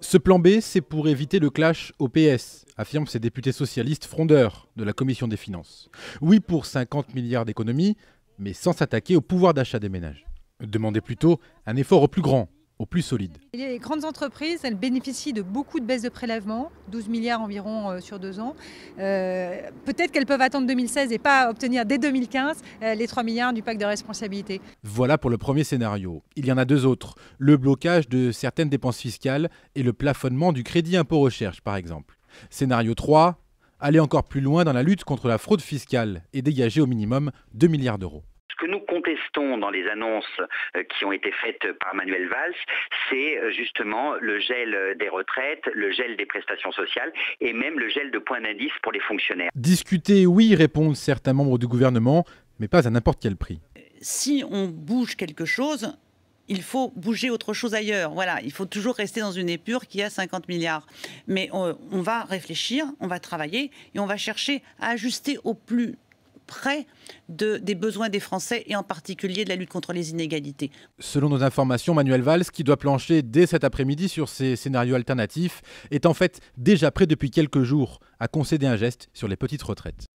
Ce plan B, c'est pour éviter le clash au PS, affirment ces députés socialistes frondeurs de la Commission des finances. Oui pour 50 milliards d'économies, mais sans s'attaquer au pouvoir d'achat des ménages. Demandez plutôt un effort au plus grand, au plus solide. Les grandes entreprises, elles bénéficient de beaucoup de baisses de prélèvements, 12 milliards environ sur 2 ans. Peut-être qu'elles peuvent attendre 2016 et pas obtenir dès 2015 les 3 milliards du pacte de responsabilité. Voilà pour le premier scénario. Il y en a deux autres. Le blocage de certaines dépenses fiscales et le plafonnement du crédit impôt recherche, par exemple. Scénario 3, aller encore plus loin dans la lutte contre la fraude fiscale et dégager au minimum 2 milliards d'euros. Ce que nous contestons dans les annonces qui ont été faites par Manuel Valls, c'est justement le gel des retraites, le gel des prestations sociales et même le gel de points d'indice pour les fonctionnaires. Discuter, oui, répondent certains membres du gouvernement, mais pas à n'importe quel prix. Si on bouge quelque chose, il faut bouger autre chose ailleurs. Voilà, il faut toujours rester dans une épure qui a 50 milliards. Mais on va réfléchir, on va travailler et on va chercher à ajuster au plus près des besoins des Français et en particulier de la lutte contre les inégalités. Selon nos informations, Manuel Valls, qui doit plancher dès cet après-midi sur ces scénarios alternatifs, est en fait déjà prêt depuis quelques jours à concéder un geste sur les petites retraites.